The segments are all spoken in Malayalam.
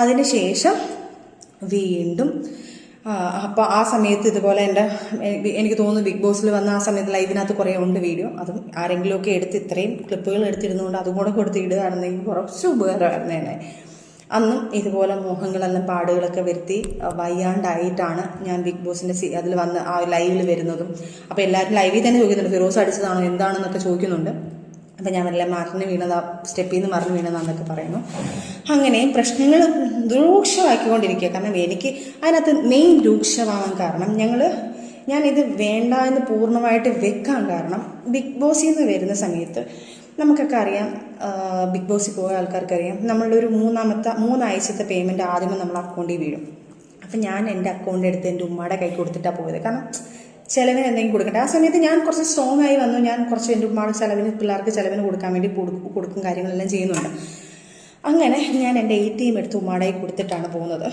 അതിന് ശേഷം വീണ്ടും അപ്പോൾ ആ സമയത്ത് ഇതുപോലെ എനിക്ക് തോന്നുന്നു ബിഗ് ബോസിൽ വന്ന ആ സമയത്ത് ലൈവിനകത്ത് കുറേ ഉണ്ട് വീഡിയോ. അതും ആരെങ്കിലുമൊക്കെ എടുത്ത് ഇത്രയും ക്ലിപ്പുകൾ എടുത്തിരുന്നുകൊണ്ട് അതും കൂടെ കൊടുത്ത് ഇടുകയാണെന്നെങ്കിൽ കുറച്ച് ഉപകാരമായിരുന്നേനെ. അന്നും ഇതുപോലെ മോഹങ്ങളെല്ലാം പാടുകളൊക്കെ വരുത്തി വയ്യാണ്ടായിട്ടാണ് ഞാൻ ബിഗ് ബോസിൻ്റെ അതിൽ വന്ന് ആ ലൈവിൽ വരുന്നതും. അപ്പോൾ എല്ലാവരും ലൈവിൽ തന്നെ ചോദിക്കുന്നുണ്ട് ഫിറോസ് അടിച്ചതാണോ എന്താണെന്നൊക്കെ ചോദിക്കുന്നുണ്ട്. അപ്പം ഞാൻ വല്ല മറിഞ്ഞ് വീണതാ, സ്റ്റെപ്പിൽ നിന്ന് മറിഞ്ഞ് വീണതാന്നൊക്കെ പറയുന്നു. അങ്ങനെ പ്രശ്നങ്ങൾ രൂക്ഷമാക്കിക്കൊണ്ടിരിക്കുക. കാരണം എനിക്ക് അതിനകത്ത് മെയിൻ രൂക്ഷമാകാൻ കാരണം ഞാനിത് വേണ്ട എന്ന് പൂർണ്ണമായിട്ട് വെക്കാൻ കാരണം ബിഗ് ബോസിൽ നിന്ന് വരുന്ന സമയത്ത് നമുക്കൊക്കെ അറിയാം, ബിഗ് ബോസിൽ പോയ ആൾക്കാർക്കറിയാം, നമ്മളൊരു മൂന്നാഴ്ചത്തെ പേയ്മെൻറ്റ് ആദ്യമേ നമ്മൾ അക്കൗണ്ടിൽ വീഴും. അപ്പം ഞാൻ എൻ്റെ അക്കൗണ്ട് എടുത്ത് എൻ്റെ ഉമ്മയുടെ കൈ കൊടുത്തിട്ടാണ് പോയത്. കാരണം ചിലവിന് എന്തെങ്കിലും കൊടുക്കട്ടെ. ആ സമയത്ത് ഞാൻ കുറച്ച് സ്ട്രോങ് ആയി വന്നു. ഞാൻ കുറച്ച് എൻ്റെ ഉമ്മയുടെ ചിലവിന്, പിള്ളേർക്ക് ചിലവിന് കൊടുക്കാൻ വേണ്ടി കൊടുക്കും കാര്യങ്ങളെല്ലാം ചെയ്യുന്നുണ്ട്. അങ്ങനെ ഞാൻ എൻ്റെ ATM എടുത്ത് ഉമ്മയുടെ കൈ കൊടുത്തിട്ടാണ് പോകുന്നത്.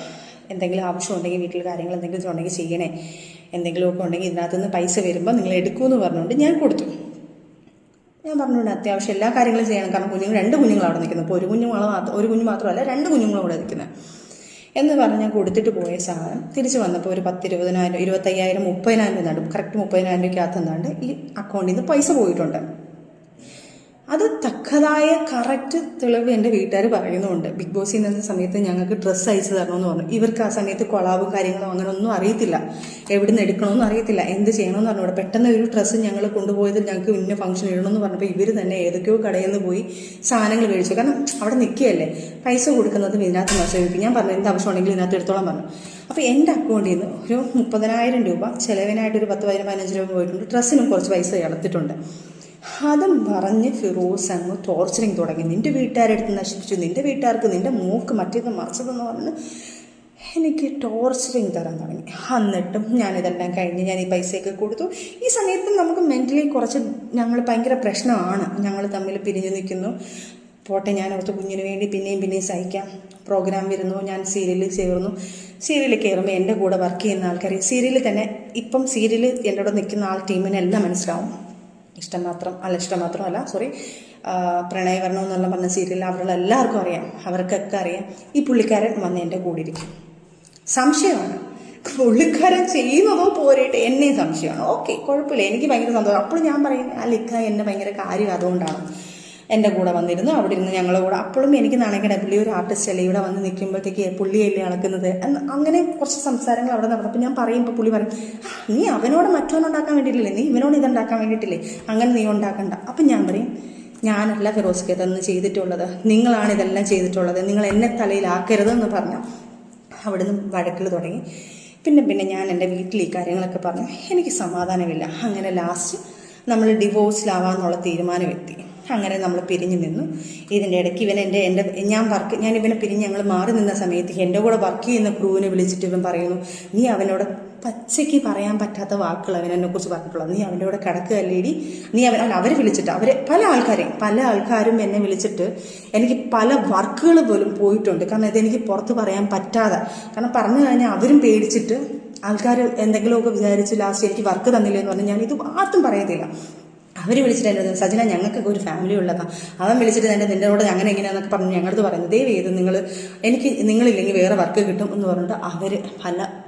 എന്തെങ്കിലും ആവശ്യമുണ്ടെങ്കിൽ വീട്ടിൽ കാര്യങ്ങൾ എന്തെങ്കിലും ഉണ്ടെങ്കിൽ ചെയ്യണേ, എന്തെങ്കിലുമൊക്കെ ഉണ്ടെങ്കിൽ ഇതിനകത്തുനിന്ന് പൈസ വരുമ്പോൾ നിങ്ങൾ എടുക്കുമെന്ന് പറഞ്ഞുകൊണ്ട് ഞാൻ കൊടുത്തു. ഞാൻ പറഞ്ഞുകൊണ്ട് അത്യാവശ്യം എല്ലാ കാര്യങ്ങളും ചെയ്യണം. കാരണം രണ്ട് കുഞ്ഞുങ്ങൾ അവിടെ നിൽക്കുന്നു. ഇപ്പോൾ ഒരു കുഞ്ഞ് മാത്രമല്ല 2 കുഞ്ഞുങ്ങളും അവിടെ നിൽക്കുന്നത് എന്ന് പറഞ്ഞ് ഞാൻ കൊടുത്തിട്ട് പോയ സാധനം തിരിച്ച് വന്നപ്പോൾ ഒരു 10,000, 20,000, 25,000, 30,000 എന്നാണ്ട് കറക്റ്റ് 30,000 രൂപയ്ക്കകത്ത് എന്നാണ്ട് ഈ അക്കൗണ്ടിൽ നിന്ന് പൈസ പോയിട്ടുണ്ട്. അത് തക്കതായ കറക്റ്റ് തെളിവ് എൻ്റെ വീട്ടുകാർ പറയുന്നുമുണ്ട്. ബിഗ് ബോസിൽ നിന്ന സമയത്ത് ഞങ്ങൾക്ക് ഡ്രസ്സ് അയച്ചു തരണമെന്ന് പറഞ്ഞു. ഇവർക്ക് ആ സമയത്ത് കൊളാബും കാര്യങ്ങളും അങ്ങനെ ഒന്നും അറിയത്തില്ല, എവിടെ നിന്ന് എടുക്കണമെന്നും അറിയത്തില്ല, എന്ത് ചെയ്യണമെന്ന് പറഞ്ഞു. പെട്ടെന്ന് ഒരു ഡ്രസ്സ് ഞങ്ങൾ കൊണ്ടുപോയത് ഞങ്ങൾക്ക് ഇന്ന ഫംഗ്ഷൻ ഇടണമെന്ന് പറഞ്ഞപ്പോൾ ഇവർ തന്നെ ഏതൊക്കെയോ കടയിൽ നിന്ന് പോയി സാധനങ്ങൾ മേടിച്ചു. കാരണം അവിടെ നിൽക്കുകയല്ലേ, പൈസ കൊടുക്കുന്നത് ഇതിനകത്ത് മത്സരിക്കും. ഞാൻ പറഞ്ഞു എന്ത് ആവശ്യമുണ്ടെങ്കിലും ഇതിനകത്ത് എടുത്തോളം പറഞ്ഞു. അപ്പോൾ എൻ്റെ അക്കൗണ്ടിൽ നിന്ന് ഒരു 30,000 രൂപ ചിലവിനായിട്ട് ഒരു 10,000, 15 രൂപ പോയിട്ടുണ്ട്. ഡ്രസ്സിനും കുറച്ച് പൈസ എടുത്തിട്ടുണ്ട്. അതും പറഞ്ഞ് ഫിറോസ് അങ്ങ് ടോർച്ചറിങ് തുടങ്ങി. നിൻ്റെ വീട്ടുകാരെടുത്ത് നശിപ്പിച്ചു, നിൻ്റെ വീട്ടുകാർക്ക്, നിൻ്റെ മൂക്ക് മറ്റേത് മറിച്ചതെന്ന് പറഞ്ഞ് എനിക്ക് ടോർച്ചറിങ് തരാൻ തുടങ്ങി. എന്നിട്ടും ഞാനിതെല്ലാം കഴിഞ്ഞ് ഞാൻ ഈ പൈസയൊക്കെ കൊടുത്തു. ഈ സമയത്തും നമുക്ക് മെൻ്റലി കുറച്ച് ഞങ്ങൾ ഭയങ്കര പ്രശ്നമാണ്. ഞങ്ങൾ തമ്മിൽ പിരിഞ്ഞു നിൽക്കുന്നു. പോട്ടെ, ഞാൻ അവിടുത്തെ കുഞ്ഞിന് വേണ്ടി പിന്നെയും സഹിക്കാം. പ്രോഗ്രാം വരുന്നു, ഞാൻ സീരിയലിൽ ചേർന്നു. സീരിയലിൽ കയറുമ്പോൾ എൻ്റെ കൂടെ വർക്ക് ചെയ്യുന്ന ആൾക്കാർ സീരിയലിൽ തന്നെ ഇപ്പം സീരിയലിൽ എൻ്റെ കൂടെ നിൽക്കുന്ന ടീമിനെല്ലാം മനസ്സിലാവും. ഇഷ്ടം മാത്രമല്ല പ്രണയവർണ്ണം എന്നുള്ള പറഞ്ഞ സീരിയൽ അവരുടെ എല്ലാവർക്കും അറിയാം, അവർക്കൊക്കെ അറിയാം. ഈ പുള്ളിക്കാരൻ വന്ന് എൻ്റെ കൂടെ ഇരിക്കും. സംശയമാണ് പുള്ളിക്കാരൻ ചെയ്യുന്നതോ പോരട്ടെ, എന്നെ സംശയമാണ്. ഓക്കെ, കുഴപ്പമില്ല, എനിക്ക് ഭയങ്കര സന്തോഷം. അപ്പോൾ ഞാൻ പറയും ലിക്ക എന്നെ ഭയങ്കര കാര്യം അതുകൊണ്ടാണ് എൻ്റെ കൂടെ വന്നിരുന്നു. അവിടെ ഇരുന്ന് ഞങ്ങളുടെ കൂടെ അപ്പോഴും എനിക്ക് നാണക്കേട, പുള്ളി ഒരു ആർട്ടിസ്റ്റ് അല്ലേ, ഇവിടെ വന്ന് നിൽക്കുമ്പോഴത്തേക്ക് പുള്ളിയല്ലേ അളക്കുന്നത്. അങ്ങനെ കുറച്ച് സംസാരങ്ങൾ അവിടെ നടന്നപ്പോൾ ഞാൻ പറയുമ്പോൾ പുള്ളി പറയും, നീ അവനോട് മറ്റോനുണ്ടാക്കാൻ വേണ്ടിയിട്ടില്ലേ, നീ ഇവനോട് ഇതുണ്ടാക്കാൻ വേണ്ടിയിട്ടില്ലേ, അങ്ങനെ നീ ഉണ്ടാക്കണ്ട. അപ്പം ഞാൻ പറയും, ഞാനല്ല ഫിറോസ്ക്ക് ഇതൊന്നും ചെയ്തിട്ടുള്ളത്, നിങ്ങളാണ് ഇതെല്ലാം ചെയ്തിട്ടുള്ളത്, നിങ്ങൾ എന്നെ തലയിലാക്കരുതെന്ന് പറഞ്ഞു അവിടുന്ന് വഴക്കിൽ തുടങ്ങി. പിന്നെ ഞാൻ എൻ്റെ വീട്ടിൽ ഈ കാര്യങ്ങളൊക്കെ പറഞ്ഞു. എനിക്ക് സമാധാനമില്ല. അങ്ങനെ ലാസ്റ്റ് നമ്മൾ ഡിവോഴ്സിലാവാന്നുള്ള തീരുമാനമെത്തി. അങ്ങനെ നമ്മൾ പിരിഞ്ഞു നിന്നു. ഇതിൻ്റെ ഇടയ്ക്ക് ഞാൻ ഇവനെ പിരിഞ്ഞ് ഞങ്ങൾ മാറി നിന്ന സമയത്ത് എൻ്റെ കൂടെ വർക്ക് ചെയ്യുന്ന ക്രൂവിനെ വിളിച്ചിട്ട് ഇവൻ പറയുന്നു, നീ അവനോട് പച്ചയ്ക്ക് പറയാൻ പറ്റാത്ത വാക്കുകൾ അവനെക്കുറിച്ച് പറഞ്ഞിട്ടുള്ളത്, നീ അവൻ്റെ കൂടെ കിടക്കുകയല്ലേടി, നീ അവരെ വിളിച്ചിട്ട് പല ആൾക്കാരും എന്നെ വിളിച്ചിട്ട് എനിക്ക് പല വർക്കുകൾ പോലും പോയിട്ടുണ്ട്. കാരണം ഇതെനിക്ക് പുറത്ത് പറയാൻ പറ്റാതെ, കാരണം പറഞ്ഞു കഴിഞ്ഞാൽ അവരും പേടിച്ചിട്ട് ആൾക്കാർ എന്തെങ്കിലുമൊക്കെ വിചാരിച്ച് ലാസ്റ്റ് എനിക്ക് വർക്ക് തന്നില്ല എന്ന് പറഞ്ഞാൽ ഞാനിത് ആർക്കും പറയത്തില്ല. അവർ വിളിച്ചിട്ട് എൻ്റെ സജന ഞങ്ങൾക്കൊക്കെ ഒരു ഫാമിലി ഉള്ളതാണ്, അവൻ വിളിച്ചിട്ട് നിന്നോട് അങ്ങനെ എങ്ങനെയാണെന്നൊക്കെ പറഞ്ഞ് ഞങ്ങളത് പറയുന്നത്, ദയവ് ചെയ്ത് നിങ്ങളില്ലെങ്കിൽ വേറെ വർക്ക് കിട്ടും എന്ന് പറഞ്ഞിട്ട് അവർ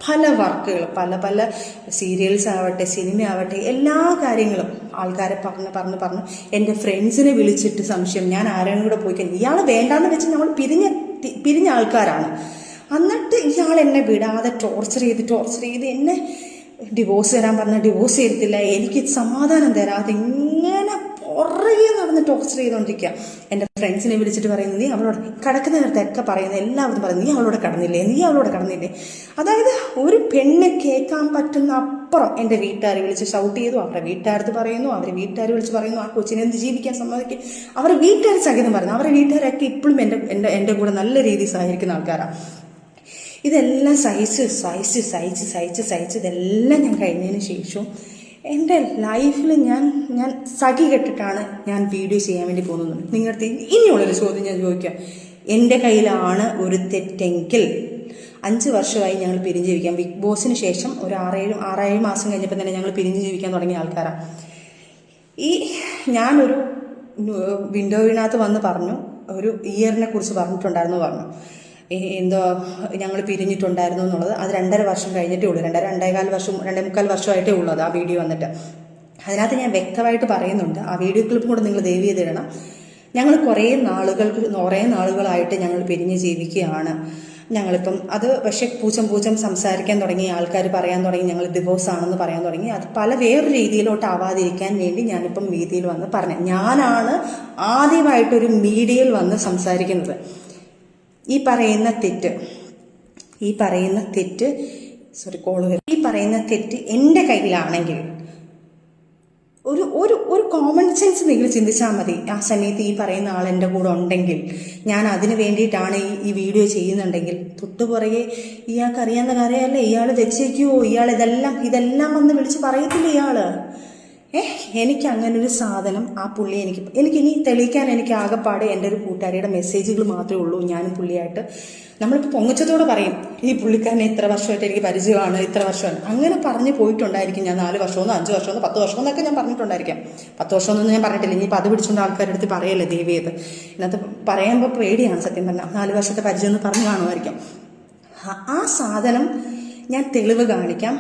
പല വർക്കുകൾ പല സീരിയൽസ് ആവട്ടെ, സിനിമ ആവട്ടെ, എല്ലാ കാര്യങ്ങളും ആൾക്കാരെ പറഞ്ഞ് എൻ്റെ ഫ്രണ്ട്സിനെ വിളിച്ചിട്ട് സംശയം, ഞാൻ ആരെയും കൂടെ പോയി കഴിഞ്ഞാൽ ഇയാൾ വേണ്ടാന്ന് വെച്ച് നമ്മൾ പിരിഞ്ഞ ആൾക്കാരാണ്. എന്നിട്ട് ഇയാൾ എന്നെ വിടാതെ ടോർച്ചർ ചെയ്ത് എന്നെ ഡിവോഴ്സ് തരാൻ പറഞ്ഞാൽ ഡിവോഴ്സ് ചെയ്തിട്ടില്ല, എനിക്ക് സമാധാനം തരാതെ ഇങ്ങനെ പുറകെ നടന്ന് ടോർച്ചർ ചെയ്തുകൊണ്ടിരിക്കുക. എൻ്റെ ഫ്രണ്ട്സിനെ വിളിച്ചിട്ട് പറയുന്നത്, നീ അവളോട് കിടക്കുന്ന നേരത്തൊക്കെ പറയുന്നത് എല്ലാവരും പറയുന്നത്, നീ അവളോട് കടന്നില്ലേ. അതായത് ഒരു പെണ്ണ് കേൾക്കാൻ പറ്റുന്ന അപ്പുറം എൻ്റെ വീട്ടുകാർ വിളിച്ച് ഷൗട്ട് ചെയ്തു, അവരുടെ വീട്ടുകാരത്ത് പറയുന്നു, അവർ വീട്ടുകാർ വിളിച്ച് പറയുന്നു, ആ കൊച്ചിനെ എന്ത് ജീവിക്കാൻ സമ്മതിക്കും, അവരുടെ വീട്ടുകാർ സഹിതം പറയുന്നു. അവരുടെ വീട്ടുകാരൊക്കെ ഇപ്പോഴും എൻ്റെ കൂടെ നല്ല രീതിയിൽ സഹകരിക്കുന്ന ആൾക്കാരാണ്. ഇതെല്ലാം സഹിച്ച് ഇതെല്ലാം ഞാൻ കഴിഞ്ഞതിന് ശേഷം എൻ്റെ ലൈഫിൽ ഞാൻ സഖി കെട്ടിട്ടാണ് ഞാൻ വീഡിയോ ചെയ്യാൻ വേണ്ടി പോകുന്നത്. നിങ്ങളുടെ ഇനിയുള്ളൊരു ചോദ്യം ഞാൻ ചോദിക്കാം, എൻ്റെ കയ്യിലാണ് ഒരു തെറ്റെങ്കിൽ 5 വർഷമായി ഞങ്ങൾ പിരിഞ്ഞ് ജീവിക്കാം. ബിഗ് ബോസിന് ശേഷം ഒരു 6-7 മാസം കഴിഞ്ഞപ്പോൾ തന്നെ ഞങ്ങൾ പിരിഞ്ഞ് ജീവിക്കാൻ തുടങ്ങിയ ആൾക്കാരാണ്. ഞാനൊരു വിൻഡോവിനകത്ത് വന്ന് പറഞ്ഞു, ഒരു ഇയറിനെ കുറിച്ച് പറഞ്ഞു. എന്തോ ഞങ്ങൾ പിരിഞ്ഞിട്ടുണ്ടായിരുന്നു എന്നുള്ളത്. അത് 2.5 വർഷം കഴിഞ്ഞിട്ടേ ഉള്ളൂ, 2.5 വർഷമായിട്ടേ ഉള്ളൂ അത് ആ വീഡിയോ വന്നിട്ട്. അതിനകത്ത് ഞാൻ വ്യക്തമായിട്ട് പറയുന്നുണ്ട്, ആ വീഡിയോ ക്ലിപ്പും കൂടെ നിങ്ങൾ ദയവ് ചെയ്തിടണം. ഞങ്ങൾ കുറേ നാളുകളായിട്ട് ഞങ്ങൾ പിരിഞ്ഞ് ജീവിക്കുകയാണ്. ഞങ്ങളിപ്പം അത് പക്ഷേ പൂച്ചം സംസാരിക്കാൻ തുടങ്ങി, ആൾക്കാർ പറയാൻ തുടങ്ങി ഞങ്ങൾ ഡിവോഴ്സ് ആണെന്ന് പറയാൻ തുടങ്ങി. അത് വേറൊരു രീതിയിലോട്ട് ആവാതിരിക്കാൻ വേണ്ടി ഞാനിപ്പം മീഡിയയിൽ വന്ന് പറഞ്ഞു. ഞാനാണ് ആദ്യമായിട്ടൊരു മീഡിയയിൽ വന്ന് സംസാരിക്കുന്നത്. ഈ പറയുന്ന തെറ്റ് എൻ്റെ കയ്യിലാണെങ്കിൽ ഒരു കോമൺ സെൻസ് നിങ്ങൾ ചിന്തിച്ചാൽ മതി. ആ സമയത്ത് ഈ പറയുന്ന ആൾ എൻ്റെ കൂടെ ഉണ്ടെങ്കിൽ, ഞാൻ അതിന് വേണ്ടിയിട്ടാണ് ഈ വീഡിയോ ചെയ്യുന്നുണ്ടെങ്കിൽ, തൊട്ടുപുറകെ ഇയാൾക്ക് അറിയാവുന്ന കാര്യമല്ലേ, ഇയാൾ വെച്ചേക്കുമോ, ഇയാൾ ഇതെല്ലാം വന്ന് വിളിച്ച് പറയത്തില്ല ഇയാൾ. എനിക്ക് അങ്ങനെ ഒരു സാധനം ആ പുള്ളി എനിക്കിനി തെളിയിക്കാൻ എനിക്ക് ആകെപ്പാട് എൻ്റെ ഒരു കൂട്ടുകാരിയുടെ മെസ്സേജുകൾ മാത്രമേ ഉള്ളൂ. ഞാനും പുള്ളിയായിട്ട് നമ്മളിപ്പോൾ പൊങ്ങച്ചത്തോടെ പറയും, ഈ പുള്ളിക്കാരനെ ഇത്ര വർഷമായിട്ട് എനിക്ക് പരിചയമാണ്, ഇത്ര വർഷമാണ്, അങ്ങനെ പറഞ്ഞ് പോയിട്ടുണ്ടായിരിക്കും. ഞാൻ 4 വർഷമോ 5 വർഷമോ 10 വർഷമോ എന്നൊക്കെ ഞാൻ പറഞ്ഞിട്ടുണ്ടായിരിക്കാം. 10 വർഷമൊന്നും ഞാൻ പറഞ്ഞിട്ടില്ല. ഇനിയിപ്പോൾ അത് പിടിച്ചുകൊണ്ട് ആൾക്കാരുടെ അടുത്ത് പറയല്ലേ ദേവിയത്. ഇതിനകത്ത് പറയുമ്പോൾ പേടിയാണ് സത്യം പറഞ്ഞാൽ. 4 വർഷത്തെ പരിചയം എന്ന് പറഞ്ഞു കാണുമായിരിക്കും. ആ സാധനം ഞാൻ തെളിവ് കാണിക്കാം.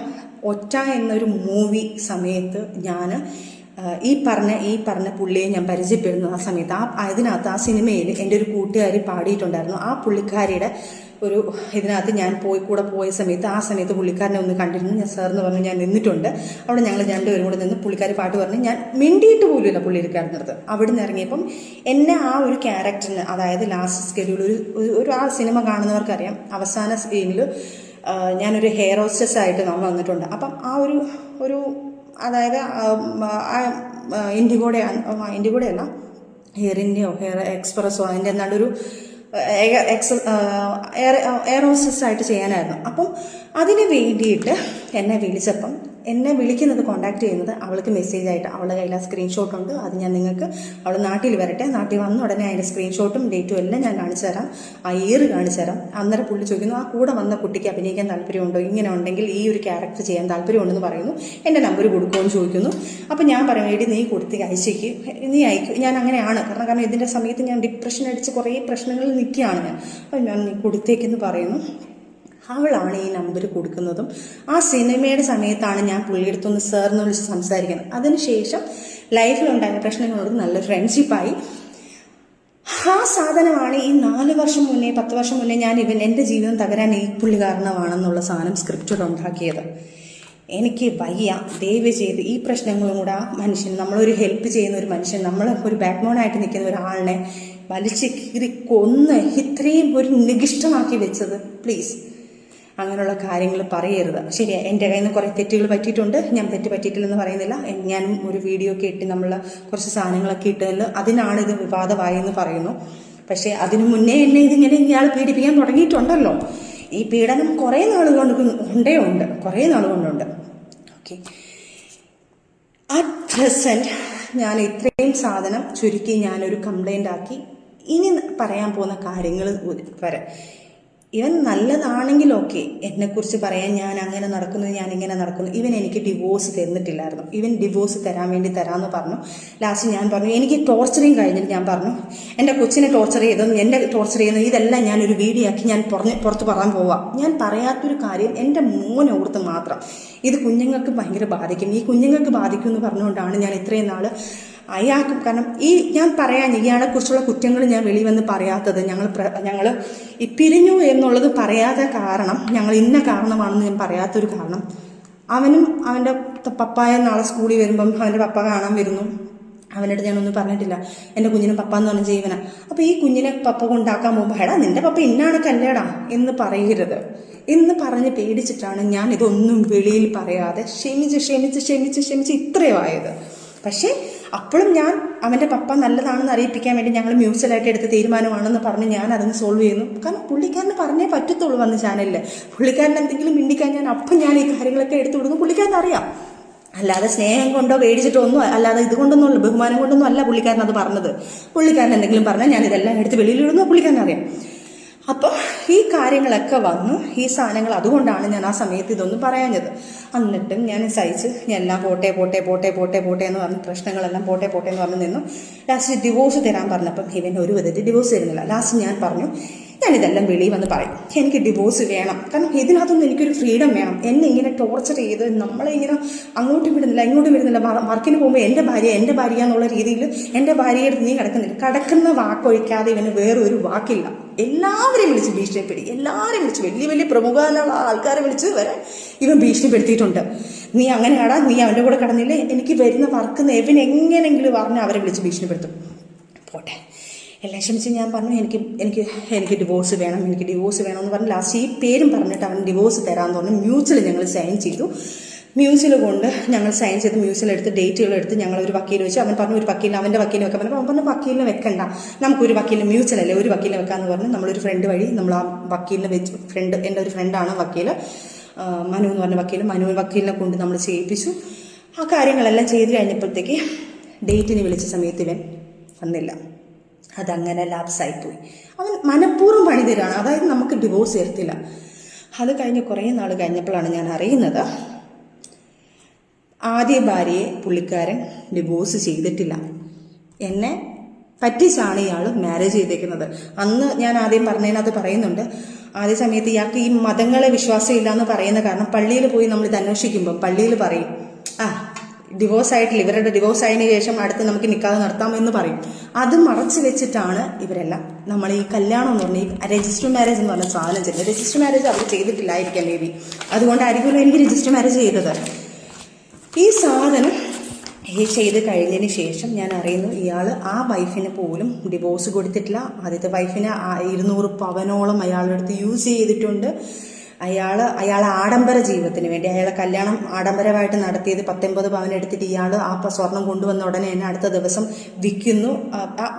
ഒറ്റ എന്നൊരു മൂവി സമയത്ത് ഞാൻ ഈ പറഞ്ഞ പുള്ളിയെ ഞാൻ പരിചയപ്പെടുന്നു. ആ സമയത്ത് അതിനകത്ത് ആ സിനിമയിൽ എൻ്റെ ഒരു കൂട്ടുകാരി പാടിയിട്ടുണ്ടായിരുന്നു. ആ പുള്ളിക്കാരിയുടെ ഒരു ഇതിനകത്ത് ഞാൻ കൂടെ പോയ സമയത്ത് ആ സമയത്ത് പുള്ളിക്കാരനെ ഒന്ന് കണ്ടിരുന്നു. ഞാൻ സാറെന്ന് പറഞ്ഞു ഞാൻ നിന്നിട്ടുണ്ട്. അവിടെ ഞങ്ങൾ 2 പേരും കൂടെ നിന്ന് പുള്ളിക്കാരി പാട്ട് പറഞ്ഞ് ഞാൻ മിണ്ടിയിട്ട് പോലുമില്ല പുള്ളിക്കാരനടുത്ത്. അവിടെ നിന്ന് ഇറങ്ങിയപ്പം എന്നെ ആ ഒരു ക്യാരക്ടറിന്, അതായത് ലാസ്റ്റ് സ്കെഡ്യൂൾ ഒരു ആ സിനിമ കാണുന്നവർക്കറിയാം, അവസാന സ്ക്രീനിൽ ഞാനൊരു ഹെയർ ഹോസ്റ്റസ് ആയിട്ട് നമ്മൾ വന്നിട്ടുണ്ട്. അപ്പം ആ ഒരു അതായത് ഇൻഡിഗോടെ അല്ല, ഹെയർ ഇന്ത്യയോ ഹെയർ എക്സ്പ്രസ്സോ അതിൻ്റെ എന്താണ്ടൊരു എയർ ഹോസ്റ്റസ് ആയിട്ട് ചെയ്യാനായിരുന്നു. അപ്പം അതിന് വേണ്ടിയിട്ട് എന്നെ വിളിച്ചപ്പം എന്നെ വിളിക്കുന്നത്, കോൺടാക്ട് ചെയ്യുന്നത് അവൾക്ക് മെസ്സേജായിട്ട്, അവളുടെ കയ്യിൽ ആ സ്ക്രീൻഷോട്ട് ഉണ്ട്. അത് ഞാൻ നിങ്ങൾക്ക്, അവൾ നാട്ടിൽ വരട്ടെ, നാട്ടിൽ വന്ന ഉടനെ അതിൻ്റെ സ്ക്രീൻഷോട്ടും ഡേറ്റും എല്ലാം ഞാൻ കാണിച്ചു തരാം, ആ ഇയർ കാണിച്ചു തരാം. അന്നേരം പുള്ളി ചോദിക്കുന്നു, ആ കൂടെ വന്ന കുട്ടിക്ക് അഭിനയിക്കാൻ താല്പര്യമുണ്ടോ, ഇങ്ങനെ ഉണ്ടെങ്കിൽ ഈ ഒരു ക്യാരക്ടർ ചെയ്യാൻ താല്പര്യമുണ്ടെന്ന് പറയുന്നു. എൻ്റെ നമ്പർ കൊടുക്കുമെന്ന് ചോദിക്കുന്നു. അപ്പം ഞാൻ പറയും, എടി നീ കൊടുത്ത് അയച്ചേക്ക്, നീ അയക്കും. ഞാൻ അങ്ങനെയാണ്, കാരണം ഇതിൻ്റെ സമയത്ത് ഞാൻ ഡിപ്രഷൻ അടിച്ച് കുറേ പ്രശ്നങ്ങളിൽ നിൽക്കുകയാണ് ഞാൻ. അപ്പം ഞാൻ നീ കൊടുത്തേക്കെന്ന് പറയുന്നു. അവളാണ് ഈ നമ്പർ കൊടുക്കുന്നതും. ആ സിനിമയുടെ സമയത്താണ് ഞാൻ പുള്ളിയെടുത്തൊന്ന് സാറിന് വിളിച്ച് സംസാരിക്കുന്നത്. അതിനുശേഷം ലൈഫിലുണ്ടായ പ്രശ്നങ്ങളോട് നല്ല ഫ്രണ്ട്ഷിപ്പായി. ആ സാധനമാണ് ഈ 4 വർഷം മുന്നേ 10 വർഷം മുന്നേ ഞാൻ എൻ്റെ ജീവിതം തകരാൻ ഈ പുള്ളി കാരണമാണെന്നുള്ള സാധനം സ്ക്രിപ്റ്റഡ് ഉണ്ടാക്കിയത്. എനിക്ക് വയ്യ, ദയവ് ചെയ്ത് ഈ പ്രശ്നങ്ങളും കൂടെ ആ മനുഷ്യൻ, നമ്മളൊരു ഹെൽപ്പ് ചെയ്യുന്ന ഒരു മനുഷ്യൻ, നമ്മൾ ഒരു ബാക്ക് ബോണായിട്ട് നിൽക്കുന്ന ഒരാളിനെ വലിച്ച് കീറി കൊന്ന് ഇത്രയും ഒരു നികിഷ്ടമാക്കി വെച്ചത്, പ്ലീസ് അങ്ങനെയുള്ള കാര്യങ്ങൾ പറയരുത്. ശരിയാ, എൻ്റെ കയ്യിൽ നിന്ന് കുറേ തെറ്റുകൾ പറ്റിയിട്ടുണ്ട്. ഞാൻ തെറ്റ് പറ്റിയിട്ടില്ലെന്ന് പറയുന്നില്ല. ഞാനും ഒരു വീഡിയോ ഒക്കെ ഇട്ട് നമ്മൾ കുറച്ച് സാധനങ്ങളൊക്കെ ഇട്ടതിൽ അതിനാണ് ഇത് വിവാദമായെന്ന് പറയുന്നു. പക്ഷേ അതിനു മുന്നേ എന്നെ ഇതിങ്ങനെ ഇയാൾ പീഡിപ്പിക്കാൻ തുടങ്ങിയിട്ടുണ്ടല്ലോ. ഈ പീഡനം കുറേ നാൾ കൊണ്ടുണ്ട്. ഓക്കെ, അറ്റ് പ്രസൻറ്റ് ഞാൻ ഇത്രയും സാധനം ചുരുക്കി ഞാനൊരു കംപ്ലൈൻ്റ് ആക്കി. ഇനി പറയാൻ പോകുന്ന കാര്യങ്ങൾ വരെ ഇവൻ നല്ലതാണെങ്കിൽ ഓക്കെ, എന്നെക്കുറിച്ച് പറയാൻ ഞാൻ അങ്ങനെ നടക്കുന്നു, ഞാൻ ഇങ്ങനെ നടക്കുന്നു. ഇവൻ എനിക്ക് ഡിവോഴ്സ് തന്നിട്ടില്ലായിരുന്നു. ഇവൻ ഡിവോഴ്സ് തരാമെന്ന് പറഞ്ഞു. ലാസ്റ്റ് ഞാൻ പറഞ്ഞു, എനിക്ക് ടോർച്ചറിങ് കഴിഞ്ഞിട്ട് ഞാൻ പറഞ്ഞു, എൻ്റെ കൊച്ചിനെ ടോർച്ചർ ചെയ്തതും എൻ്റെ ടോർച്ചർ ചെയ്യുന്നത് ഇതെല്ലാം ഞാനൊരു വീഡിയോ ആക്കി ഞാൻ പുറത്ത് പറയാൻ പോവാം. ഞാൻ പറയാത്തൊരു കാര്യം എൻ്റെ മോനെ ഓർത്ത് മാത്രം. ഇത് കുഞ്ഞുങ്ങൾക്ക് ഭയങ്കര ബാധിക്കും, ഈ കുഞ്ഞുങ്ങൾക്ക് ബാധിക്കും എന്ന് പറഞ്ഞുകൊണ്ടാണ് ഞാൻ ഇത്രയും നാൾ അയാൾക്ക്, കാരണം ഇയാളെക്കുറിച്ചുള്ള കുറ്റങ്ങൾ ഞാൻ വെളിവന്ന് പറയാത്തത്, ഞങ്ങൾ ഈ പിരിഞ്ഞു എന്നുള്ളത് പറയാത്ത കാരണം, ഞങ്ങൾ ഇന്ന കാരണമാണെന്ന് ഞാൻ പറയാത്തൊരു കാരണം, അവനും അവൻ്റെ പപ്പായ നാളെ സ്കൂളിൽ വരുമ്പം അവൻ്റെ പപ്പ കാണാൻ വരുന്നു. അവനോട് ഞാനൊന്നും പറഞ്ഞിട്ടില്ല, എൻ്റെ കുഞ്ഞിന് പപ്പ എന്ന് പറഞ്ഞ ജീവനാ. അപ്പോൾ ഈ കുഞ്ഞിനെ പപ്പ കൊണ്ടാക്കാൻ പോകുമ്പോൾ, എടാ നിൻ്റെ പപ്പ ഇന്നാണ് കല്ലേടാ എന്ന് പറയരുത് എന്ന് പറഞ്ഞ് പേടിച്ചിട്ടാണ് ഞാൻ ഇതൊന്നും വെളിയിൽ പറയാതെ ക്ഷമിച്ച് ഇത്രയുമായത്. പക്ഷേ അപ്പോഴും ഞാൻ അവൻ്റെ പപ്പ നല്ലതാണെന്ന് അറിയിപ്പിക്കാൻ വേണ്ടി ഞങ്ങൾ മ്യൂച്വലായിട്ട് എടുത്ത തീരുമാനമാണെന്ന് പറഞ്ഞ് ഞാൻ അതിന് സോൾവ് ചെയ്യുന്നു. കാരണം പുള്ളിക്കാരന് പറഞ്ഞേ പറ്റത്തുള്ളൂ വന്ന് ചാനലിൽ. പുള്ളിക്കാരൻ എന്തെങ്കിലും മിണ്ടിക്കാൻ ഞാൻ ഈ കാര്യങ്ങളൊക്കെ എടുത്തു കൊടുക്കും. പുള്ളിക്കാരൻ അറിയാം, അല്ലാതെ സ്നേഹം കൊണ്ടോ പേടിച്ചിട്ടോ ഒന്നും, അല്ലാതെ ഇതുകൊണ്ടൊന്നും ബഹുമാനം കൊണ്ടൊന്നും അല്ല പുള്ളിക്കാരൻ അത് പറഞ്ഞത്. പുള്ളിക്കാരൻ എന്തെങ്കിലും പറഞ്ഞാൽ ഞാൻ ഇതെല്ലാം എടുത്ത് വെളിയിലിടുന്നു, പുള്ളിക്കാരൻ അറിയാം. അപ്പോൾ ഈ കാര്യങ്ങളൊക്കെ വന്നു, ഈ സാധനങ്ങൾ, അതുകൊണ്ടാണ് ഞാൻ ആ സമയത്ത് ഇതൊന്നും പറയാഞ്ഞത്. എന്നിട്ടും ഞാൻ സഹിച്ച് ഞാൻ എല്ലാം പോട്ടെ എന്ന് പറഞ്ഞ് പ്രശ്നങ്ങളെല്ലാം പോട്ടെ എന്ന് പറഞ്ഞ് നിന്നു. ലാസ്റ്റ് ഡിവോഴ്സ് തരാൻ പറഞ്ഞപ്പം ഇവൻ ഒരു വിധത്തിൽ ഡിവോഴ്സ് തരുന്നില്ല. ലാസ്റ്റ് ഞാൻ പറഞ്ഞു, ഞാനിതെല്ലാം വെളിയിൽ വന്ന് പറയും, എനിക്ക് ഡിവോഴ്സ് വേണം. കാരണം ഇതിനകത്തൊന്നും എനിക്കൊരു ഫ്രീഡം വേണം. എന്നെ ഇങ്ങനെ ടോർച്ചർ ചെയ്ത് നമ്മളെ ഇങ്ങനെ അങ്ങോട്ടും വിടുന്നില്ല ഇങ്ങോട്ടും വിടുന്നില്ല. വർക്കിന് പോകുമ്പോൾ എൻ്റെ ഭാര്യ എന്നുള്ള രീതിയിൽ എൻ്റെ ഭാര്യയുടെ നീ കിടക്കുന്നില്ല. കിടക്കുന്ന വാക്കൊഴിക്കാതെ ഇവന് വേറൊരു വാക്കില്ല. എല്ലാവരെയും വിളിച്ച് ഭീഷണിപ്പെടുത്തി, എല്ലാവരെയും വിളിച്ച് വലിയ വലിയ പ്രമുഖനുള്ള ആൾക്കാരെ വിളിച്ച് വരെ ഇവൻ ഭീഷണിപ്പെടുത്തിയിട്ടുണ്ട്. നീ അങ്ങനെയാടാ, നീ അവൻ്റെ കൂടെ കിടന്നില്ലേ, എനിക്ക് വരുന്ന വർക്കുന്ന ഇവൻ എങ്ങനെയെങ്കിലും പറഞ്ഞ് അവരെ വിളിച്ച് ഭീഷണിപ്പെടുത്തും. പോട്ടെ, എല്ലാം ക്ഷമിച്ച് ഞാൻ പറഞ്ഞു എനിക്ക് ഡിവോഴ്സ് വേണം, എനിക്ക് ഡിവോഴ്സ് വേണമെന്ന് പറഞ്ഞ് ലാസ്റ്റ് ഈ പേരും പറഞ്ഞിട്ട് അവൻ ഡിവോഴ്സ് തരാമെന്ന് പറഞ്ഞു. മ്യൂച്വൽ ഞങ്ങൾ സൈൻ ചെയ്തു. മ്യൂച്വൽ കൊണ്ട് ഞങ്ങൾ സൈൻ ചെയ്ത് മ്യൂച്വലെടുത്ത് ഡേറ്റുകളെടുത്ത് ഞങ്ങളൊരു വക്കീൽ വെച്ച്. അവൻ പറഞ്ഞു ഒരു വക്കീലിന് അവൻ്റെ വക്കീലിനെ വെക്കാൻ പറഞ്ഞു. അവൻ പറഞ്ഞു വക്കീലിനെ വെക്കണ്ട, നമുക്കൊരു വക്കീലിന് മ്യൂച്വലല്ലേ ഒരു വക്കീലിനെ വെക്കാമെന്ന് പറഞ്ഞ് നമ്മളൊരു ഫ്രണ്ട് വഴി നമ്മൾ ആ വക്കീലിനെ വെച്ച്, എൻ്റെ ഒരു ഫ്രണ്ടാണ് വക്കീൽ, മനു എന്ന് പറഞ്ഞ വക്കീലിനെ കൊണ്ട് നമ്മൾ ചെയ്യിപ്പിച്ചു. ആ കാര്യങ്ങളെല്ലാം ചെയ്ത് കഴിഞ്ഞപ്പോഴത്തേക്ക് ഡേറ്റിന് വിളിച്ച സമയത്ത് ഇവൻ വന്നില്ല. അതങ്ങനെ ലാപ്സായിപ്പോയി. അവൻ മനഃപൂർവ്വം പണി തരാണ്, അതായത് നമുക്ക് ഡിവോഴ്സ് തരത്തില്ല. അത് കഴിഞ്ഞ് കുറേ നാൾ കഴിഞ്ഞപ്പോഴാണ് ഞാൻ അറിയുന്നത് ആദ്യ ഭാര്യയെ പുള്ളിക്കാരൻ ഡിവോഴ്സ് ചെയ്തിട്ടില്ല. എന്നെ പറ്റിച്ചാണ് ഇയാൾ മാരേജ് ചെയ്തേക്കുന്നത്. അന്ന് ഞാൻ ആദ്യം പറഞ്ഞതിനകത്ത് പറയുന്നുണ്ട്, ആദ്യ സമയത്ത് ഇയാൾക്ക് ഈ മതങ്ങളെ വിശ്വാസമില്ല എന്ന് പറയുന്ന കാരണം പള്ളിയിൽ പോയി നമ്മൾ ഇത് അന്വേഷിക്കുമ്പോൾ പള്ളിയിൽ പറയും ഡിവോഴ്സ് ആയിട്ടില്ല, ഇവരുടെ ഡിവോഴ്സ് ആയതിനു ശേഷം അടുത്ത് നമുക്ക് നിക്കാഹ് നടത്താമെന്ന് പറയും. അത് മറച്ചു വെച്ചിട്ടാണ് ഇവരെല്ലാം നമ്മൾ ഈ കല്യാണം എന്ന് പറഞ്ഞാൽ ഈ രജിസ്റ്റർ മാരേജ് എന്ന് പറഞ്ഞ സാധനം ചെയ്യുന്നത്. രജിസ്റ്റർ മാരേജ് അവർ ചെയ്തിട്ടില്ലായിരിക്കാം മേ ബി, അതുകൊണ്ടായിരിക്കുമല്ലോ എനിക്ക് രജിസ്റ്റർ മാരേജ് ചെയ്തത്. ഈ സാധനം ചെയ്ത് കഴിഞ്ഞതിന് ശേഷം ഞാൻ അറിയുന്നു ഇയാൾ ആ വൈഫിന് പോലും ഡിവോഴ്സ് കൊടുത്തിട്ടില്ല. ആദ്യത്തെ വൈഫിനെ 200 പവനോളം അയാളുടെ അടുത്ത് യൂസ് ചെയ്തിട്ടുണ്ട്. അയാൾ ആഡംബര ജീവിതത്തിന് വേണ്ടി അയാളെ കല്യാണം ആഡംബരമായിട്ട് നടത്തിയത് 19 പവൻ എടുത്തിട്ട് ഇയാൾ ആ സ്വർണം കൊണ്ടുവന്ന ഉടനെ തന്നെ അടുത്ത ദിവസം വിൽക്കുന്നു.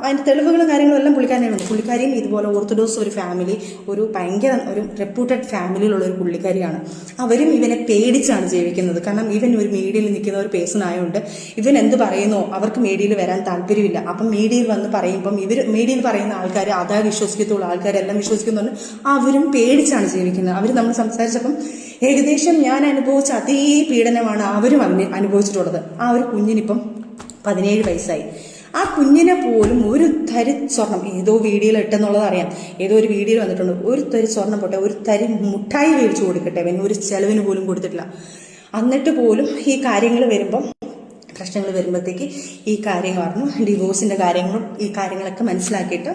അതിൻ്റെ തെളിവുകളും കാര്യങ്ങളും എല്ലാം പുള്ളിക്കാരിയാണ്. പുള്ളിക്കാരിയും ഇതുപോലെ ഓർത്തഡോക്സ് ഒരു ഫാമിലി, ഒരു ഭയങ്കര ഒരു റെപ്യൂട്ടഡ് ഫാമിലിയിലുള്ള ഒരു പുള്ളിക്കാരിയാണ്. അവരും ഇവനെ പേടിച്ചാണ് ജീവിക്കുന്നത്. കാരണം ഇവൻ ഒരു മീഡിയയിൽ നിൽക്കുന്ന ഒരു പേഴ്സൺ ആയതുകൊണ്ട് ഇവൻ എന്ത് പറയുന്നോ അവർക്ക് മീഡിയയിൽ വരാൻ താല്പര്യമില്ല. അപ്പം മീഡിയയിൽ വന്ന് പറയുമ്പം മീഡിയയിൽ പറയുന്ന ആൾക്കാർ അതാ വിശ്വസിക്കത്തുള്ളൂ, ആൾക്കാരെല്ലാം വിശ്വസിക്കുന്നുണ്ട്. അവരും പേടിച്ചാണ് ജീവിക്കുന്നത്. അവർ നമ്മൾ സംസാരിച്ചപ്പം ഏകദേശം ഞാൻ അനുഭവിച്ച അതേ പീഡനമാണ് അവരും അനുഭവിച്ചിട്ടുള്ളത്. ആ ഒരു കുഞ്ഞിനിപ്പം 17 വയസ്സായി. ആ കുഞ്ഞിനെ പോലും ഒരു തരി സ്വർണം ഏതോ വീഡിയോയിൽ ഇട്ടെന്നുള്ളത് അറിയാം, ഏതോ ഒരു വീഡിയോയിൽ വന്നിട്ടുണ്ട്. ഒരു തരി സ്വർണം പോട്ടെ, ഒരു തരി മുട്ടായി മേടിച്ചു കൊടുക്കട്ടെ, അവൻ ഒരു ചെലവിന് പോലും കൊടുത്തിട്ടില്ല. എന്നിട്ട് പോലും ഈ കാര്യങ്ങൾ വരുമ്പം പ്രശ്നങ്ങൾ വരുമ്പോഴത്തേക്ക് ഈ കാര്യങ്ങൾ പറഞ്ഞു ഡിവോഴ്സിൻ്റെ കാര്യങ്ങളും ഈ കാര്യങ്ങളൊക്കെ മനസ്സിലാക്കിയിട്ട്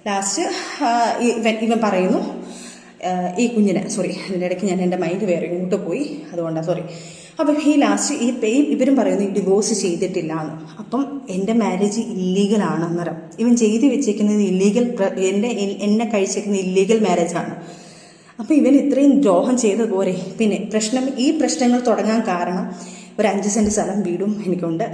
ലാസ്റ്റ് ഇവൻ പറയുന്നു ഈ കുഞ്ഞിനെ ഇതിൻ്റെ ഇടയ്ക്ക് ഞാൻ എൻ്റെ മൈൻഡ് വേറെ ഇങ്ങോട്ട് പോയി, അതുകൊണ്ടാണ് അപ്പം ഈ ലാസ്റ്റ് ഇവരും പറയുന്നു ഈ ഡിവോഴ്സ് ചെയ്തിട്ടില്ല എന്ന്. അപ്പം എൻ്റെ മാരേജ് ഇല്ലീഗലാണ് അന്നേരം ഇവൻ ചെയ്ത് വെച്ചേക്കുന്നത് ഇല്ലീഗൽ, എന്നെ കഴിച്ചേക്കുന്ന ഇല്ലീഗൽ മാരേജാണ്. അപ്പം ഇവൻ ഇത്രയും ദ്രോഹം ചെയ്തത് പോരെ. പിന്നെ ഈ പ്രശ്നങ്ങൾ തുടങ്ങാൻ കാരണം ഒരു 5 സെൻറ്റ് സ്ഥലം വീടും എനിക്കുണ്ട്.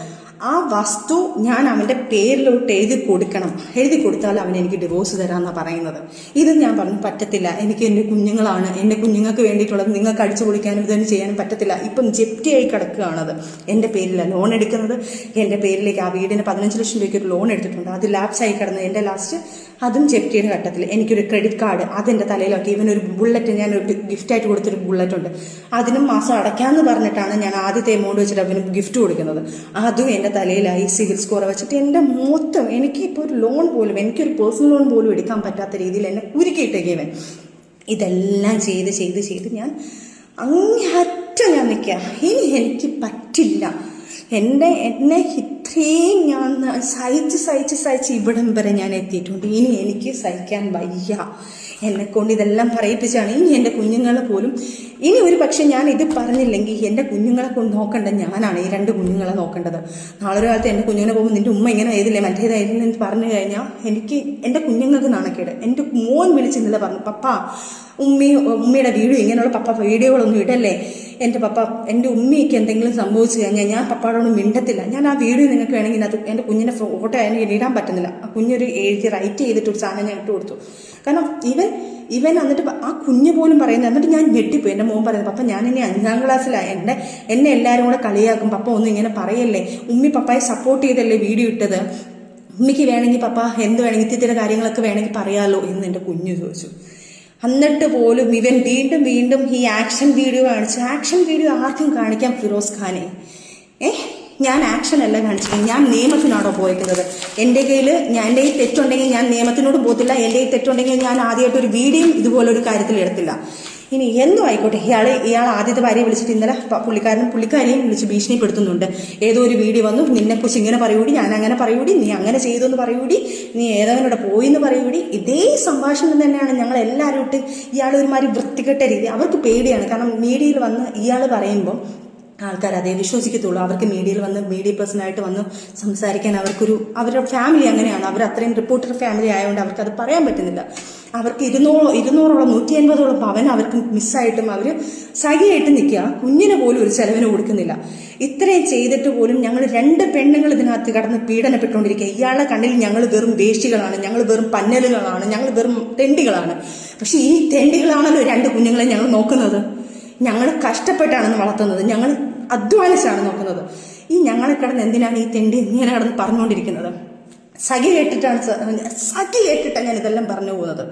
ആ വസ്തു ഞാൻ അവൻ്റെ പേരിലോട്ട് എഴുതി കൊടുത്താൽ അവൻ എനിക്ക് ഡിവോഴ്സ് തരാമെന്നാണ് പറയുന്നത്. ഇത് ഞാൻ പറഞ്ഞു പറ്റത്തില്ല, എനിക്ക് എൻ്റെ കുഞ്ഞുങ്ങളാണ്, എൻ്റെ കുഞ്ഞുങ്ങൾക്ക് വേണ്ടിയിട്ടുള്ളത് നിങ്ങൾക്ക് അടിച്ചു പൊളിക്കാനും ഇതൊന്നും ചെയ്യാനും പറ്റത്തില്ല. ഇപ്പം ജപ്തിയായി കിടക്കുകയാണത്. എൻ്റെ പേരിലാണ് ലോൺ എടുക്കുന്നത്, എൻ്റെ പേരിലേക്ക് ആ വീടിന് 15 ലക്ഷം രൂപയ്ക്ക് ഒരു ലോൺ എടുത്തിട്ടുണ്ട്. അത് ലാപ്സായി കിടന്നത് എൻ്റെ ലാസ്റ്റ് അതും ജപ്തിയുടെ ഘട്ടത്തിൽ. എനിക്കൊരു ക്രെഡിറ്റ് കാർഡ് അതെൻ്റെ തലയിലാക്കി. ഇവനൊരു ബുള്ളറ്റ് ഞാൻ ഗിഫ്റ്റായിട്ട് കൊടുത്തൊരു ബുള്ളറ്റ് ഉണ്ട്, അതിനും മാസം അടയ്ക്കാമെന്ന് പറഞ്ഞിട്ടാണ് ഞാൻ ആദ്യത്തെ എമൗണ്ട് വെച്ചിട്ട് അവന് ഗിഫ്റ്റ് കൊടുക്കുന്നത്. അതും എൻ്റെ തലയിലായി സിവിൽ സ്കോർ വെച്ചിട്ട് എൻ്റെ മൊത്തം എനിക്കിപ്പോൾ ഒരു ലോൺ പോലും, എനിക്കൊരു പേഴ്സണൽ ലോൺ പോലും എടുക്കാൻ പറ്റാത്ത രീതിയിൽ എന്നെ കുരുക്കിയിട്ടേക്കവൻ. ഇതെല്ലാം ചെയ്ത് ഞാൻ അങ്ങേയറ്റം ഞാൻ നിൽക്കുക. ഇനി എനിക്ക് പറ്റില്ല, എന്നെ ഇത്രയും ഞാൻ സഹിച്ച് ഇവിടം വരെ ഞാൻ എത്തിയിട്ടുണ്ട്. ഇനി എനിക്ക് സഹിക്കാൻ വയ്യ, എന്നെക്കൊണ്ട് ഇതെല്ലാം പറയിപ്പിച്ചാണ്. ഇനി എൻ്റെ കുഞ്ഞുങ്ങളെ പോലും ഇനി ഒരു പക്ഷെ ഞാൻ ഇത് പറഞ്ഞില്ലെങ്കിൽ എൻ്റെ കുഞ്ഞുങ്ങളെ കൊണ്ട് നോക്കേണ്ടത് ഞാനാണ്, ഈ 2 കുഞ്ഞുങ്ങളെ നോക്കേണ്ടത്. നാളെ ഒരു കാലത്ത് എൻ്റെ കുഞ്ഞുങ്ങളെ പോകുമ്പോൾ നിൻ്റെ ഉമ്മ ഇങ്ങനെ ആയതില്ലേ മറ്റേതായിരുന്നു എന്ന് പറഞ്ഞു കഴിഞ്ഞാൽ എനിക്ക് എൻ്റെ കുഞ്ഞുങ്ങൾക്ക് നാണക്കേട്. എൻ്റെ മോൻ വിളിച്ചിരുന്നില്ല, പറഞ്ഞു പപ്പ ഉമ്മയുടെ വീഡിയോ ഇങ്ങനെയുള്ള പപ്പ വീഡിയോകളൊന്നും ഇടല്ലേ, എൻ്റെ ഉമ്മയ്ക്ക് എന്തെങ്കിലും സംഭവിച്ചു കഴിഞ്ഞാൽ ഞാൻ പപ്പാടോട് മിണ്ടത്തില്ല. ഞാൻ ആ വീഡിയോ നിങ്ങൾക്ക് വേണമെങ്കിൽ അത് എൻ്റെ കുഞ്ഞിൻ്റെ ഫോട്ടോ എനിക്ക് ഇടാൻ പറ്റുന്നില്ല. ആ കുഞ്ഞൊരു റൈറ്റ് ചെയ്തിട്ടൊരു സാധനം ഞാൻ ഇട്ട് കൊടുത്തു. കാരണം ഇവൻ എന്നിട്ട് ആ കുഞ്ഞ് പോലും പറയുന്നത്. എന്നിട്ട് ഞാൻ ഞെട്ടിപ്പോയി. എൻ്റെ മോൻ പറയുന്നത് പപ്പ ഞാൻ ഇനി 5ാം ക്ലാസ്സിലാണ്, എന്നെ എല്ലാവരും കൂടെ കളിയാക്കും, പപ്പ ഒന്നും ഇങ്ങനെ പറയല്ലേ, ഉമ്മി പപ്പായെ സപ്പോർട്ട് ചെയ്തല്ലേ വീഡിയോ ഇട്ടത്, ഉമ്മിക്ക് വേണമെങ്കിൽ പപ്പ എന്ത് വേണമെങ്കിൽ ഇത്തിരി കാര്യങ്ങളൊക്കെ വേണമെങ്കിൽ പറയാമല്ലോ എന്ന് എൻ്റെ കുഞ്ഞ് ചോദിച്ചു. എന്നിട്ട് പോലും ഇവൻ വീണ്ടും ഈ ആക്ഷൻ വീഡിയോ കാണിച്ചു. ആക്ഷൻ വീഡിയോ ആർക്കും കാണിക്കാം ഫിറോസ് ഖാനെ. ഞാൻ ആക്ഷൻ അല്ല കാണിച്ചത്, ഞാൻ നിയമത്തിനാണോ പോയിരിക്കുന്നത്. എൻ്റെ കയ്യിൽ തെറ്റുണ്ടെങ്കിൽ ഞാൻ നിയമത്തിനോട് പോകത്തില്ല. എൻ്റെ തെറ്റുണ്ടെങ്കിൽ ഞാൻ ആദ്യമായിട്ട് ഒരു വീഡിയോ ഇതുപോലൊരു കാര്യത്തിൽ എടുത്തില്ല. ഇനി എന്തോ ആയിക്കോട്ടെ, ഇയാൾ ആദ്യത്തെ ഭാര്യയെ വിളിച്ചിട്ട് ഇന്നലെ പുള്ളിക്കാരിയും വിളിച്ച് ഭീഷണിപ്പെടുത്തുന്നുണ്ട്. ഏതോ ഒരു വീഡിയോ വന്നു, നിന്നെക്കുറിച്ച് ഇങ്ങനെ പറയൂടി, ഞാൻ അങ്ങനെ പറയൂടി, നീ അങ്ങനെ ചെയ്തു എന്ന് പറയൂടി, നീ ഏതവനോടെ പോയി എന്ന് പറയൂടി. ഇതേ സംഭാഷണം തന്നെയാണ് ഞങ്ങൾ എല്ലാവരും ഇട്ട്. ഇയാൾ ഒരുമാതിരി വൃത്തികെട്ട രീതി, അവർക്ക് പേടിയാണ്. കാരണം മീഡിയയിൽ വന്ന് ഇയാൾ പറയുമ്പം ആൾക്കാർ അതേ വിശ്വസിക്കത്തുള്ളൂ. അവർക്ക് മീഡിയയിൽ വന്ന് മീഡിയ പേഴ്സണായിട്ട് വന്ന് സംസാരിക്കാൻ അവരുടെ ഫാമിലി അങ്ങനെയാണ്. അവർ അത്രയും റിപ്പോർട്ടർ ഫാമിലി ആയതുകൊണ്ട് അവർക്ക് അത് പറയാൻ പറ്റുന്നില്ല. അവർക്ക് 200ഓളം 150ഓളം പവൻ അവർക്ക് മിസ്സായിട്ടും അവർ സഖിയായിട്ട് നിൽക്കുക. കുഞ്ഞിന് പോലും ഒരു ചെലവിന് കൊടുക്കുന്നില്ല. ഇത്രയും ചെയ്തിട്ട് പോലും ഞങ്ങൾ 2 പെണ്ണുങ്ങൾ ഇതിനകത്ത് കടന്ന് പീഡനപ്പെട്ടുകൊണ്ടിരിക്കുക. ഇയാളുടെ കണ്ണിൽ ഞങ്ങൾ വെറും വേഷ്ടികളാണ്, ഞങ്ങൾ വെറും പന്നലുകളാണ്, ഞങ്ങൾ വെറും തെണ്ടികളാണ്. പക്ഷെ ഈ തെണ്ടികളാണല്ലോ 2 കുഞ്ഞുങ്ങളെ ഞങ്ങൾ നോക്കുന്നത്. ഞങ്ങൾ കഷ്ടപ്പെട്ടാണ് വളർത്തുന്നത്, ഞങ്ങൾ അധ്വാനിച്ചാണ് നോക്കുന്നത്. ഈ ഞങ്ങളെ കിടന്ന് എന്തിനാണ് ഈ തെണ്ടി ഇങ്ങനെ കിടന്ന് പറഞ്ഞുകൊണ്ടിരിക്കുന്നത്? സഖി കേട്ടിട്ടാണ് ഞാൻ ഇതെല്ലാം പറഞ്ഞു പോകുന്നത്.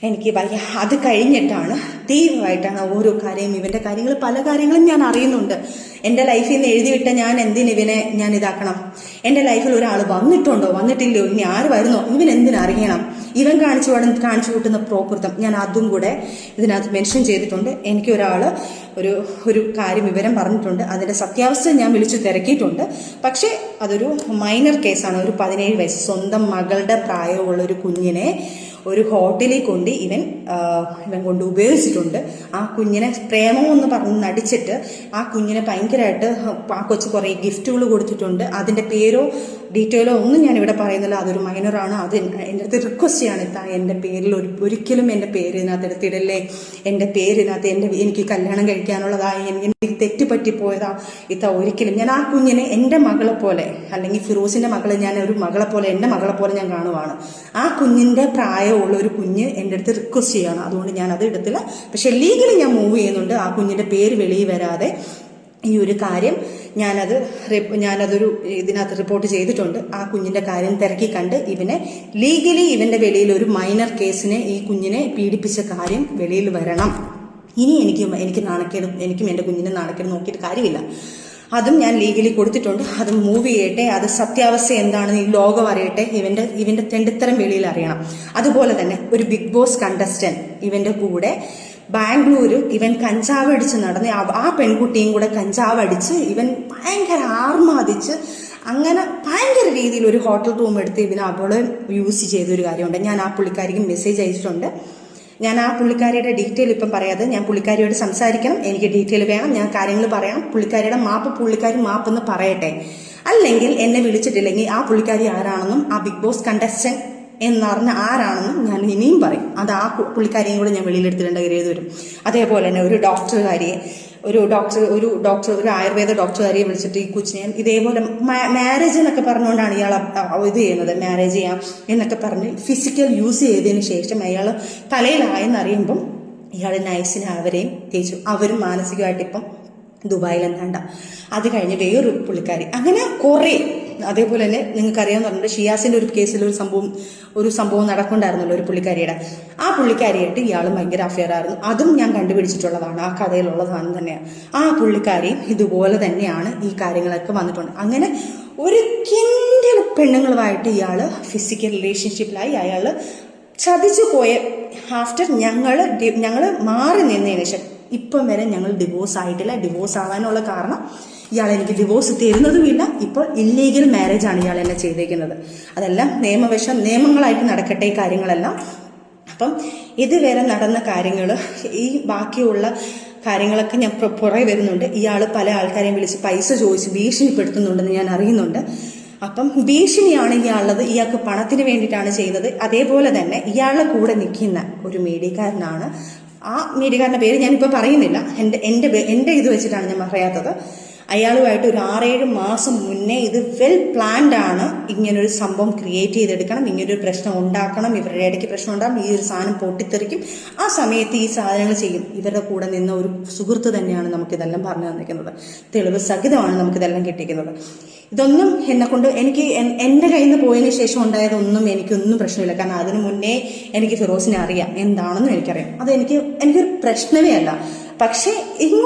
എനിക്ക് വയ്യ. അത് കഴിഞ്ഞിട്ടാണ് ദൈവമായിട്ടാണ് ഓരോ കാര്യം, ഇവൻ്റെ കാര്യങ്ങൾ പല കാര്യങ്ങളും ഞാൻ അറിയുന്നുണ്ട്. എൻ്റെ ലൈഫിൽ നിന്ന് എഴുതിവിട്ട ഞാൻ ഇവനെ ഞാൻ ഇതാക്കണം? എൻ്റെ ലൈഫിൽ ഒരാൾ വന്നിട്ടുണ്ടോ, വന്നിട്ടില്ലയോ, ഇനി ആര് വരുന്നോ, ഇവൻ എന്തിനറിയണം? ഇവൻ കാണിച്ചു കൂട്ടുന്ന പ്രോകൃതം ഞാൻ അതും കൂടെ ഇതിനകത്ത് മെൻഷൻ ചെയ്തിട്ടുണ്ട്. എനിക്ക് ഒരു കാര്യം വിവരം പറഞ്ഞിട്ടുണ്ട്. അതിൻ്റെ സത്യാവസ്ഥ ഞാൻ വിളിച്ചു തിരക്കിയിട്ടുണ്ട്. പക്ഷേ അതൊരു മൈനർ കേസാണ്. ഒരു 17 വയസ്സ് സ്വന്തം മകളുടെ പ്രായമുള്ള ഒരു കുഞ്ഞിനെ ഒരു ഹോട്ടലിൽ കൊണ്ട് ഇവൻ കൊണ്ട് ഉപയോഗിച്ചിട്ടുണ്ട്. ആ കുഞ്ഞിനെ പ്രേമമെന്ന് പറഞ്ഞ് നടിച്ചിട്ട് ആ കുഞ്ഞിനെ ഭയങ്കരമായിട്ട് ആ കൊച്ചു കുറേ ഗിഫ്റ്റുകൾ കൊടുത്തിട്ടുണ്ട്. അതിൻ്റെ പേരോ ഡീറ്റെയിലോ ഒന്നും ഞാനിവിടെ പറയുന്നില്ല. അതൊരു മൈനറാണ്. അത് എൻ്റെ അടുത്ത് റിക്വസ്റ്റ് ചെയ്യാണ്, എൻ്റെ പേരിൽ ഒരിക്കലും എൻ്റെ പേര് ഇതിനകത്ത് എടുത്തിടല്ലേ. എൻ്റെ പേരിനകത്ത് എനിക്ക് കല്യാണം കഴിക്കാനുള്ളതായി, എനിക്ക് തെറ്റുപറ്റിപ്പോയതാ. ഒരിക്കലും ഞാൻ ആ കുഞ്ഞിനെ എൻ്റെ മകളെ പോലെ, അല്ലെങ്കിൽ ഫിറോസിൻ്റെ മകളെ ഞാൻ ഒരു മകളെ പോലെ, എൻ്റെ മകളെ പോലെ ഞാൻ കാണുവാണ്. ആ കുഞ്ഞിൻ്റെ പ്രായമുള്ള ഒരു കുഞ്ഞ് എൻ്റെ അടുത്ത് റിക്വസ്റ്റ് ചെയ്യാണ്. അതുകൊണ്ട് ഞാൻ അത് എടുത്തില്ല. പക്ഷെ ലീഗലി ഞാൻ മൂവ് ചെയ്യുന്നുണ്ട്. ആ കുഞ്ഞിൻ്റെ പേര് വെളിയിൽ വരാതെ ഈ ഒരു കാര്യം ഞാനതൊരു ഇതിനകത്ത് റിപ്പോർട്ട് ചെയ്തിട്ടുണ്ട്. ആ കുഞ്ഞിൻ്റെ കാര്യം തിരക്കി കണ്ട് ലീഗലി ഇവൻ്റെ വെളിയിൽ ഒരു മൈനർ കേസിനെ ഈ കുഞ്ഞിനെ പീഡിപ്പിച്ച കാര്യം വെളിയിൽ വരണം. ഇനി എനിക്ക് നാണക്കേട്, എനിക്കും എൻ്റെ കുഞ്ഞിനെ നാണക്കേട് നോക്കിയിട്ട് കാര്യമില്ല. അതും ഞാൻ ലീഗലി കൊടുത്തിട്ടുണ്ട്. അത് മൂവ് ചെയ്യട്ടെ. അത് സത്യാവസ്ഥ എന്താണെന്ന് ഈ ലോകം അറിയട്ടെ. ഇവൻ്റെ തെണ്ടിത്തരം വെളിയിൽ അറിയണം. അതുപോലെ തന്നെ ഒരു ബിഗ് ബോസ് കണ്ടസ്റ്റന്റ് ഇവൻ്റെ കൂടെ ബാംഗ്ലൂർ ഇവൻ കഞ്ചാവ് അടിച്ച് നടന്ന് ആ പെൺകുട്ടിയും കൂടെ കഞ്ചാവ് അടിച്ച് ഇവൻ ഭയങ്കര ആർമാദിച്ച് അങ്ങനെ ഭയങ്കര രീതിയിൽ ഒരു ഹോട്ടൽ റൂം എടുത്ത് അവളെ യൂസ് ചെയ്തൊരു കാര്യമുണ്ട്. ഞാൻ ആ പുള്ളിക്കാരിക്ക് മെസ്സേജ് അയച്ചിട്ടുണ്ട്. ഞാൻ ആ പുള്ളിക്കാരിയുടെ ഡീറ്റെയിൽ ഇപ്പം പറയാതെ, ഞാൻ പുള്ളിക്കാരിയോട് സംസാരിക്കണം, എനിക്ക് ഡീറ്റെയിൽ വേണം, ഞാൻ കാര്യങ്ങൾ പറയാം. പുള്ളിക്കാരിയുടെ പുള്ളിക്കാരി മാപ്പെന്ന് പറയട്ടെ. അല്ലെങ്കിൽ എന്നെ വിളിച്ചിട്ടില്ലെങ്കിൽ ആ പുള്ളിക്കാരി ആരാണെന്നും ആ ബിഗ് ബോസ് കണ്ടസ്റ്റന്റ് എന്നറിഞ്ഞ ആരാണെന്നും ഞാൻ ഇനിയും പറയും. അത് ആ പുള്ളിക്കാരിയും കൂടെ ഞാൻ വെളിയിലെടുത്തിട്ടുണ്ട് കരുതി വരും. അതേപോലെ തന്നെ ഒരു ആയുർവേദ ഡോക്ടറുകാരിയെ വിളിച്ചിട്ട് ഈ കൊച്ചിനെ ഇതേപോലെ മാരേജ് എന്നൊക്കെ പറഞ്ഞുകൊണ്ടാണ് ഇയാൾ ഇത് ചെയ്യുന്നത്. മാരേജ് ചെയ്യാം എന്നൊക്കെ പറഞ്ഞ് ഫിസിക്കൽ യൂസ് ചെയ്തതിന് ശേഷം അയാൾ തലയിലായെന്നറിയുമ്പം ഇയാൾ നൈസിന് അവരെയും തേച്ചു. അവരും മാനസികമായിട്ട് ഇപ്പം ദുബായിലെന്താണ്ട. അത് കഴിഞ്ഞ് വേറൊരു പുള്ളിക്കാരി, അങ്ങനെ കുറേ. അതേപോലെ തന്നെ നിങ്ങൾക്കറിയാമെന്ന് പറഞ്ഞിട്ട് ഷിയാസിൻ്റെ ഒരു കേസിൽ ഒരു സംഭവം നടക്കുന്നുണ്ടായിരുന്നല്ലോ ഒരു പുള്ളിക്കാരിയുടെ. ആ പുള്ളിക്കാരിയായിട്ട് ഇയാളും ഭയങ്കര അഫെയർ ആയിരുന്നു. അതും ഞാൻ കണ്ടുപിടിച്ചിട്ടുള്ളതാണ്, ആ കഥയിലുള്ളതാണ് തന്നെയാണ്. ആ പുള്ളിക്കാരി ഇതുപോലെ തന്നെയാണ് ഈ കാര്യങ്ങളൊക്കെ വന്നിട്ടുണ്ട്. അങ്ങനെ ഒരു കിൻഡൽ പെണ്ണുങ്ങളുമായിട്ട് ഇയാൾ ഫിസിക്കൽ റിലേഷൻഷിപ്പിലായി. അയാൾ ചതിച്ചു പോയ ആഫ്റ്റർ ഞങ്ങൾ മാറി നിന്നതിന് ശേഷം ഇപ്പം വരെ ഞങ്ങൾ ഡിവോഴ്സ് ആയിട്ടില്ല. ഡിവോഴ്സ് ആവാനുള്ള കാരണം ഇയാൾ എനിക്ക് ഡിവോഴ്സ് തരുന്നതുമില്ല. ഇപ്പോൾ ഇല്ലീഗൽ മാരേജാണ് ഇയാൾ എന്നെ ചെയ്തേക്കുന്നത്. അതെല്ലാം നിയമങ്ങളായിട്ട് നടക്കട്ടെ ഈ കാര്യങ്ങളെല്ലാം. അപ്പം ഇതുവരെ നടന്ന കാര്യങ്ങൾ, ഈ ബാക്കിയുള്ള കാര്യങ്ങളൊക്കെ ഞാൻ പുറകെ വരുന്നുണ്ട്. ഇയാൾ പല ആൾക്കാരെയും വിളിച്ച് പൈസ ചോദിച്ച് ഭീഷണിപ്പെടുത്തുന്നുണ്ടെന്ന് ഞാൻ അറിയുന്നുണ്ട്. അപ്പം ഭീഷണിയാണ് ഇയാളുള്ളത്. ഇയാൾക്ക് പണത്തിന് വേണ്ടിയിട്ടാണ് ചെയ്തത്. അതേപോലെ തന്നെ ഇയാളുടെ കൂടെ നിൽക്കുന്ന ഒരു മീഡിയക്കാരനാണ്. ആ മീഡിയക്കാരൻ്റെ പേര് ഞാനിപ്പോൾ പറയുന്നില്ല, എൻ്റെ ഇത് വെച്ചിട്ടാണ് ഞാൻ പറയാത്തത്. അയാളുമായിട്ട് ഒരു 6-7 മാസം മുന്നേ ഇത് വെൽ പ്ലാൻഡ് ആണ്. ഇങ്ങനൊരു സംഭവം ക്രിയേറ്റ് ചെയ്തെടുക്കണം, ഇങ്ങനൊരു പ്രശ്നം ഉണ്ടാക്കണം, ഇവരുടെ ഇടയ്ക്ക് പ്രശ്നം ഉണ്ടാകും, ഈ ഒരു സാധനം പൊട്ടിത്തെറിക്കും, ആ സമയത്ത് ഈ സാധനങ്ങൾ ചെയ്യും. ഇവരുടെ കൂടെ നിന്ന ഒരു സുഹൃത്ത് തന്നെയാണ് നമുക്കിതെല്ലാം പറഞ്ഞു തന്നിരിക്കുന്നത്. തെളിവ് സഹിതമാണ് നമുക്കിതെല്ലാം കിട്ടിയിരിക്കുന്നത്. ഇതൊന്നും എന്നെക്കൊണ്ട് എൻ്റെ കയ്യിൽ നിന്ന് പോയതിന് ശേഷം ഉണ്ടായതൊന്നും എനിക്കൊന്നും പ്രശ്നമില്ല. കാരണം അതിനു മുന്നേ എനിക്ക് ഫിറോസിനെ അറിയാം, എന്താണെന്നും എനിക്കറിയാം. അത് എനിക്കൊരു പ്രശ്നമേ അല്ല. പക്ഷേ